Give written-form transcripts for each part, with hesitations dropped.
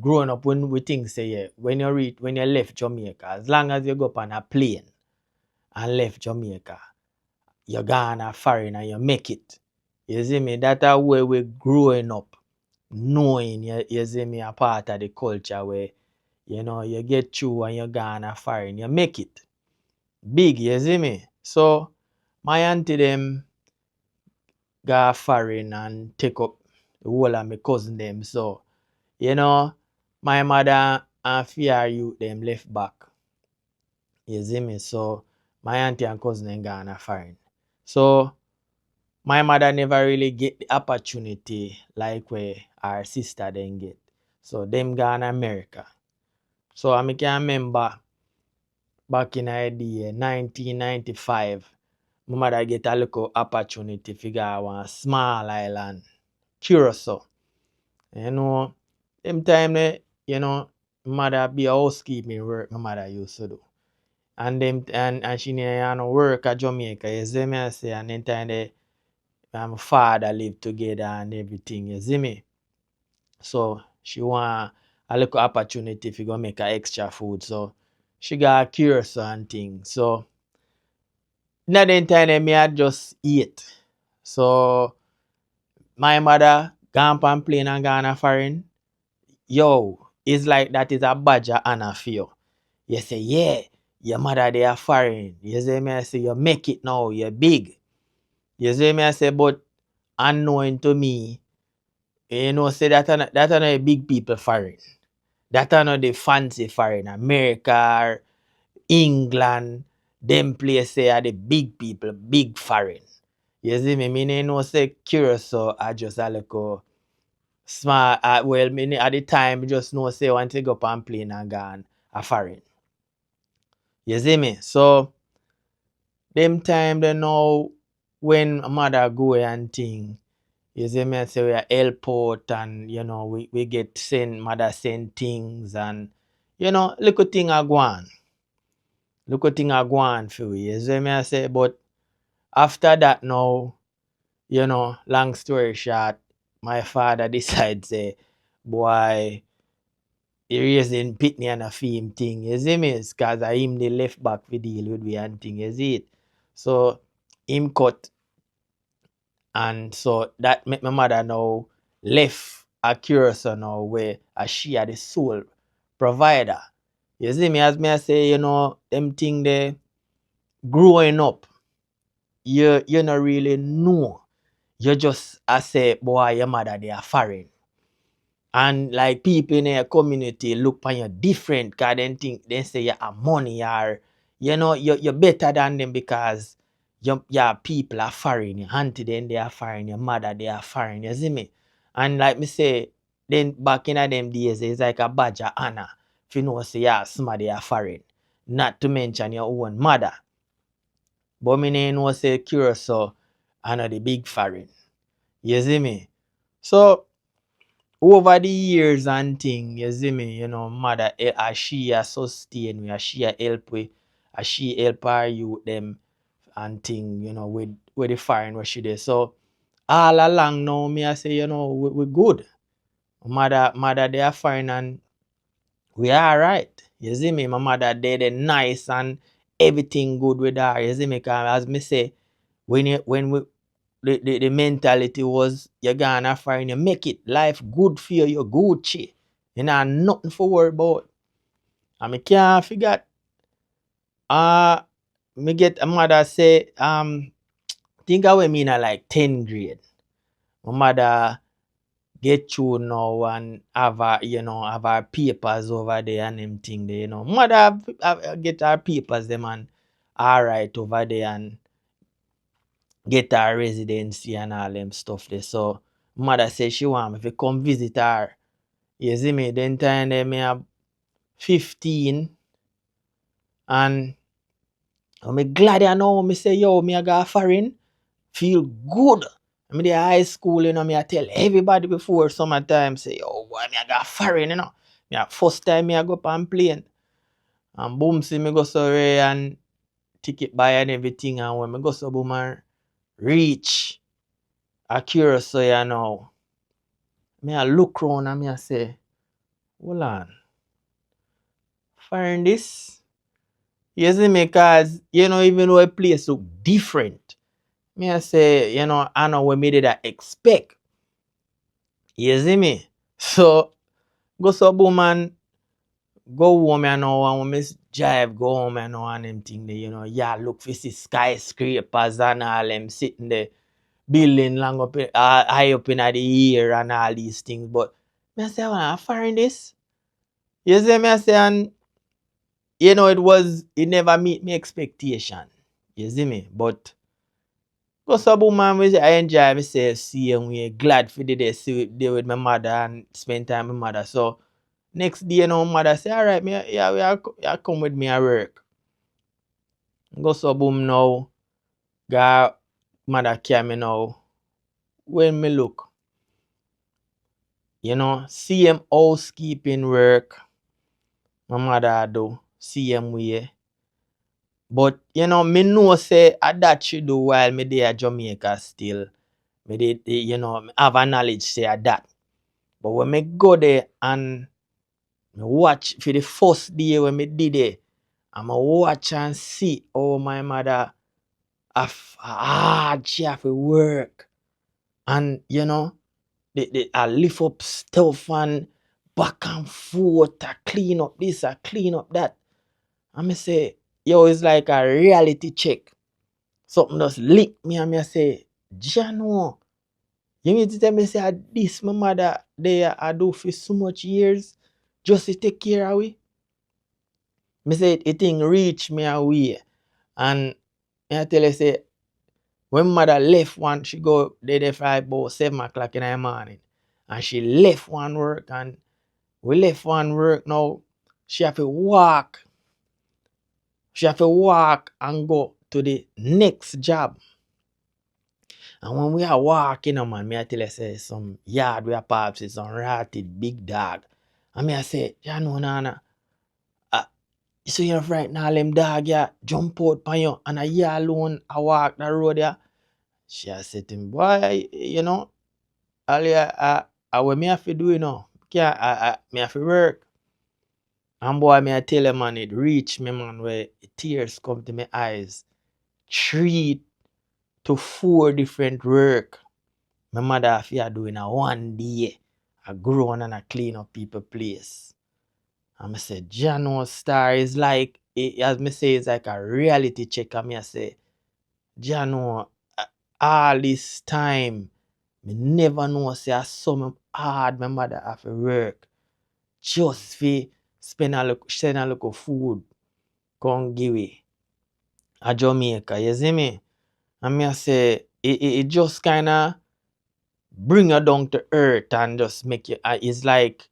growing up when we think say yeah, when you left Jamaica, as long as you go up on a plane and left Jamaica, you're gonna foreign and you make it. You see me? That's a way we're growing up, knowing you see me a part of the culture where you get through and you're gonna foreign, you make it. Big, you see me? So my auntie them go foreign and take up the whole of my cousin them. So, my mother and fear youth them left back. You see me? So my auntie and cousin them gone foreign. So my mother never really get the opportunity like where our sister then get. So them gone America. So I can remember back in the year 1995, my mother get a little opportunity to go one small island, Curacao. Them time mother be a housekeeping work my mother used to do. And them and she near work at Jamaica, you see me I say, and then time my father live together and everything, you see me. So she want a little opportunity to go make her extra food. So she got a Curacao and things. So in that time me I just eat. So my mother gone on plane and gone foreign. Yo, it's like that is a badge of honor for you. You say, yeah, your mother they are foreign. You see me, I say, you make it now, you're big. You see me, I say, but unknowing to me, say that are not the big people foreign. That are not the fancy foreign. America, England, them places are the big people, big foreign. You see me, me no say Curacao are just a little small. Well, me at the time, just know say want to go up and plane and gone a foreign. You see me? So, them time they know when mother go and thing, you see me I say we are airport and we get mother send things and little thing are gone. Little thing are gone for we. You see me I say, but after that now, long story short, my father decides say, boy, he raising pitney and a film thing, you see me? Because I him they left back to deal with me and thing, you see it? So him cut and so that make my mother now left a Curacao now where she are the sole provider. You see me as me I say, them thing they growing up, you not really know. You just I say, boy, your mother they are foreign. And like people in your community look on you different because they think they say you have money or you're better than them because your people are foreign, your auntie then they are foreign, your mother they are foreign, you see me? And like me say, then back in them days it's like a badge of honor if you know say yeah, somebody are foreign. Not to mention your own mother. But me know say Curacao are the big foreign. You see me? So over the years and thing, you see me, mother, as she a sustain me, as she a help we, as she help her youth them and thing, with the foreign where she did. So all along now, me I say, we good. Mother, they are fine and we are alright. You see me, my mother, they nice and everything good with her. You see me, cause as me say, when we the mentality was you're gonna find you make it life good for you, you're Gucci. You know nothing for worry about. And me can't forget me get a mother say think I mean like 10th grade. My mother get through now and have her papers over there and them thing there, Mother get her papers them and alright over there and get her residency and all them stuff there. So mother said she want me to come visit her. You see me? Then time there me have 15 and I'm glad I know me say yo me I got foreign. Feel good. I mean the high school, me I tell everybody before summertime say yo boy me I got foreign, Me first time me I go up on plane. And boom see me go so and ticket buy and everything and when me go so boom and reach a Curacao now. Me I look round and me I say, hold on. Foreign this. You see me, cause even though a place look different, me I say, I know what me did I expect. You see me? So go so boom and go home and now and when me drive go home and now and them thing there, yeah, look for see skyscrapers and all them sitting there, building long up high up in the air and all these things. But me I say I wanna foreign this. You see me I say and it never meet me expectation. You see me? But go so boom man, I enjoy myself seeing we glad for the day see there with my mother and spend time with my mother. So next day, mother say, alright, you come with me at work. Go so boom now, ga mother carry me now. When me look, same housekeeping work my mother do, same way. But me know say that she do while me there at Jamaica still. Me did, have a knowledge say that. But when me go there and me watch for the first day when me did it, I'ma watch and see how my mother hard she have to work. And I lift up stuff and back and forth, I clean up this, I clean up that. And me say, yo, it's like a reality check. Something just lick me and me say, Jano, you mean to tell me say this my mother there I do for so much years just to take care of we? Me say it thing reach me away. And I tell you say when mother left one, she go there for about 7 o'clock in the morning. And she left one work and we left one work now. She have to walk. She have to walk and go to the next job. And when we are walking, man, me I tell you say some yard we are perhaps is some ratted big dog. And me I say, Nana, so you're right now, them dog yeah, jump out pan you and you alone I walk the road yeah. She said to him, boy, earlier, what me have to do, me have to work. And boy, me I tell you, man, it reach me, man, where tears come to my eyes. 3 to 4 different work. My mother have to do in a one day. I grow on and I clean up people place. And I say, Jano Star is like, as me say, it's like a reality check. And I say, Jano, all this time, me never know say I so hard my mother have to work just for send a little food come give it a Jamaica, you see me? And me I say it just kinda bring you down to earth and just make you it's like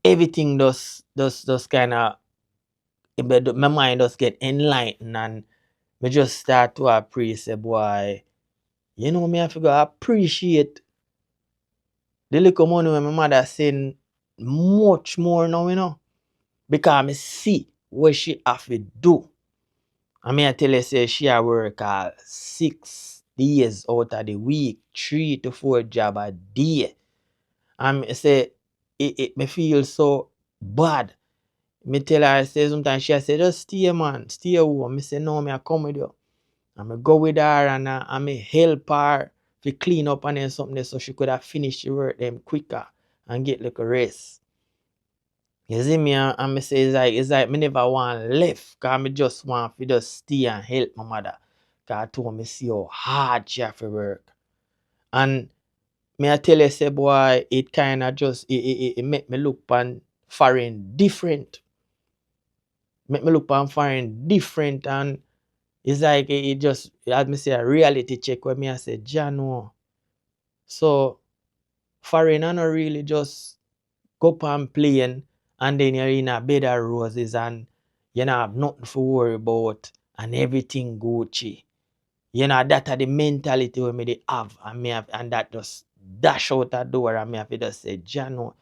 everything just kinda my mind just get enlightened and me just start to appreciate boy. Me have to go appreciate the little money when my mother send much more now, because I see what she have to do. I mean, I tell you, say she a work 6 days out of the week, 3 to 4 job a day. And I say, it me feel so bad. Me tell her, I say sometimes she say, just stay man, stay home. Me say, no, me I come with you. And me go with her and I me help her to clean up and then something there so she could have finished the work them quicker and get like a rest. You see me and me say it's like me never want left because me just want to just stay and help my mother. Because I told me see how hard she have to work. And me I tell you say boy it kinda just it make me look on foreign different. Make me look on foreign different and it's like it just as me say a reality check where me I say Jano. So foreign I not really just go up and plane and then you're in a bed of roses and you don't have nothing to worry about and everything Gucci. That are the mentality we me they have and that just dash out the door and me have to just say, Jano,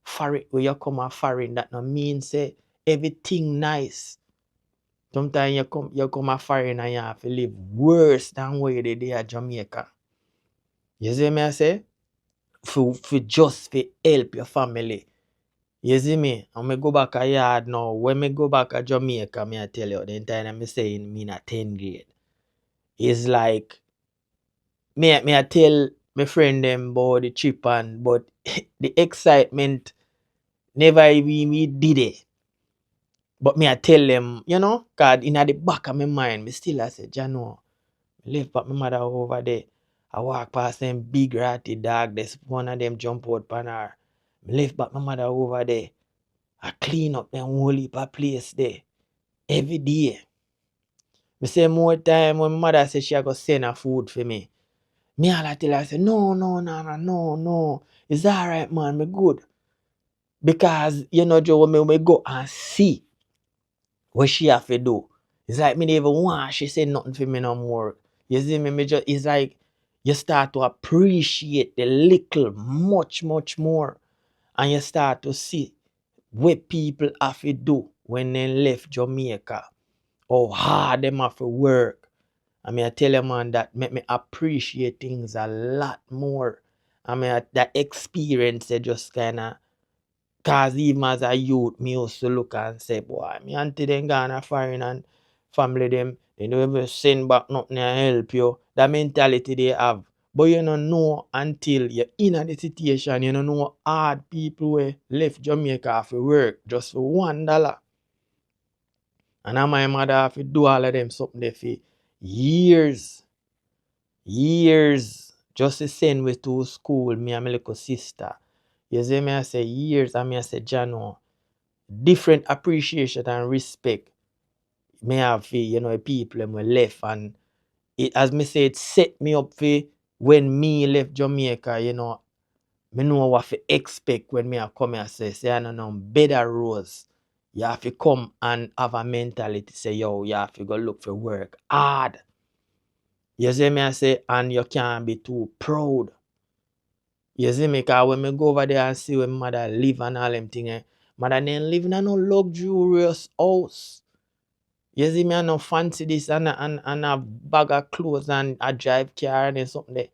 foreign when you come a foreign that no mean say everything nice. Sometimes you come a foreign and you have to live worse than where they did at Jamaica. You see me I say? For just to help your family. You see me? And me go back a yard now. When me go back a Jamaica, me I tell you, the time me saying me in a 10th grade. It's like me I tell my friend them about the trip and but the excitement never even me did it. But me I tell them, cause in the back of my mind, me still I say, Jano, me left back my mother over there. I walk past them big ratty dog, there's one of them jump out pan her. Me left back my mother over there. I clean up them whole heap of place there. Every day. Me say more time when my mother say she go send her food for me. Me all I tell her, I say, no, no, no, no, no, no. It's alright, man, me good. Because, Joe, me go and see what she have to do. It's like me never want she say nothing for me no more. You see me just, it's like you start to appreciate the little much, much more. And you start to see what people have to do when they left Jamaica. How hard them have to work. I mean, I tell you, man, that make me appreciate things a lot more. I mean, that experience just kind of, cause even as a youth, me used to look and say, boy, me auntie them gone a foreign and family them, they don't even send back nothing and help you. That mentality they have. But you don't know until you're in the situation, you don't know hard people who left Jamaica for work just for $1. And now my mother have to do all of them something there for years. Years. Just to send me to school, me and my little sister. You see me, I say years, and me I say Jano. Different appreciation and respect me have for, people them we left. And it, as me say, it set me up for when me left Jamaica, me know what to expect when me a come here say I don't know better roads. You have to come and have a mentality say, yo, you have to go look for work hard. You see me I say, and you can't be too proud. You see me, cause when me go over there and see where mother live and all them things, mother then live in a no luxurious house. You see me, I no fancy this and a bag of clothes and a drive car and something there.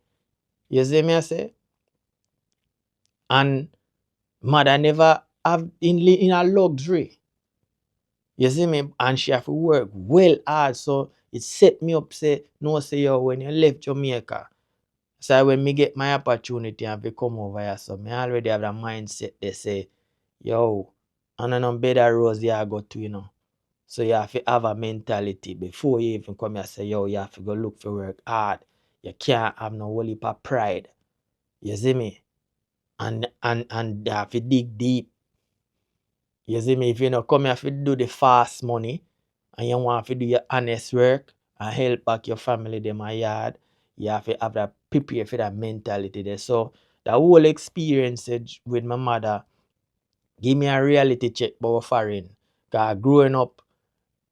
You see me, I say? And mother never have in a luxury. You see me? And she have to work well hard. So it set me up, say, no, say, yo, when you left Jamaica, so when me get my opportunity and we come over here, so me already have the mindset they say, yo, and on better roads you go to. So you have to have a mentality before you even come here say, yo, you have to go look for work hard. You can't have no whole heap of pride. You see me? And you have to dig deep. You see me? If you come here to do the fast money and you want to do your honest work and help back your family them a yard, you have to have that prepare for that mentality there. So the whole experience with my mother give me a reality check about foreign. Cause growing up,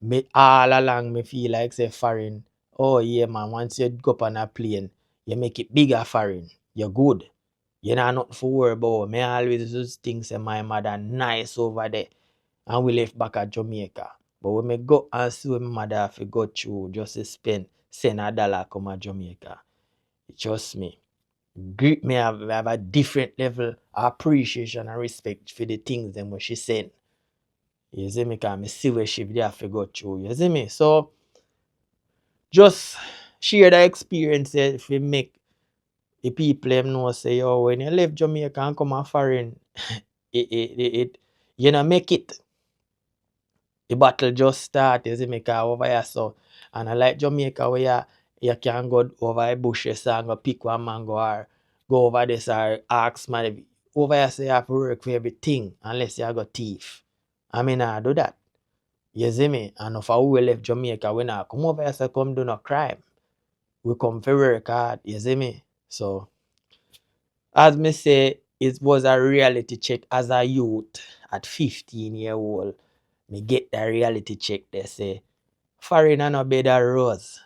me all along me feel like say foreign. Oh yeah man, once you go up on a plane, you make it bigger foreign. You're good. You know nothing for worry about. Me always just think say my mother nice over there. And we left back at Jamaica. But when me go and see when my mother have to go through just to send $1 come to Jamaica. Trust me. Grip me have a different level of appreciation and respect for the things them what she send. You see me? Cause me see where she have to go through. You see me? So just share the experience if you make the people them know say, yo, when you left Jamaica and come a foreign, it you know make it. The battle just start, you see me, cause over here so. And I like Jamaica where you can go over the bushes and go pick one mango or go over this or ask man. Over here so you have to work for everything unless you go thief. I mean I do that. You see me? And if I we left Jamaica, we not come over here so come do no crime. We come for work hard, you see me? So as me say, it was a reality check as a youth at 15-year-old. Me get the reality check they say foreigner no better rose.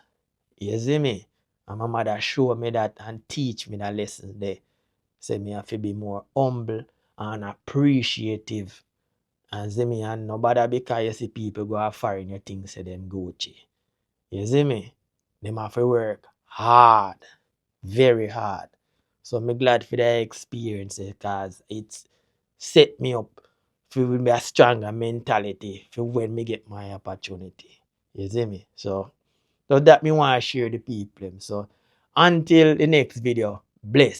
You see me? And my mother show me that and teach me the lessons there. Say me have to be more humble and appreciative. And see me and nobody because you see people go a foreign you think say them Gucci. You see me? Them have to work hard. Very hard. So I'm glad for that experience because it's set me up for me a stronger mentality for when me get my opportunity. You see me? So that me want to share the people. So until the next video, bless.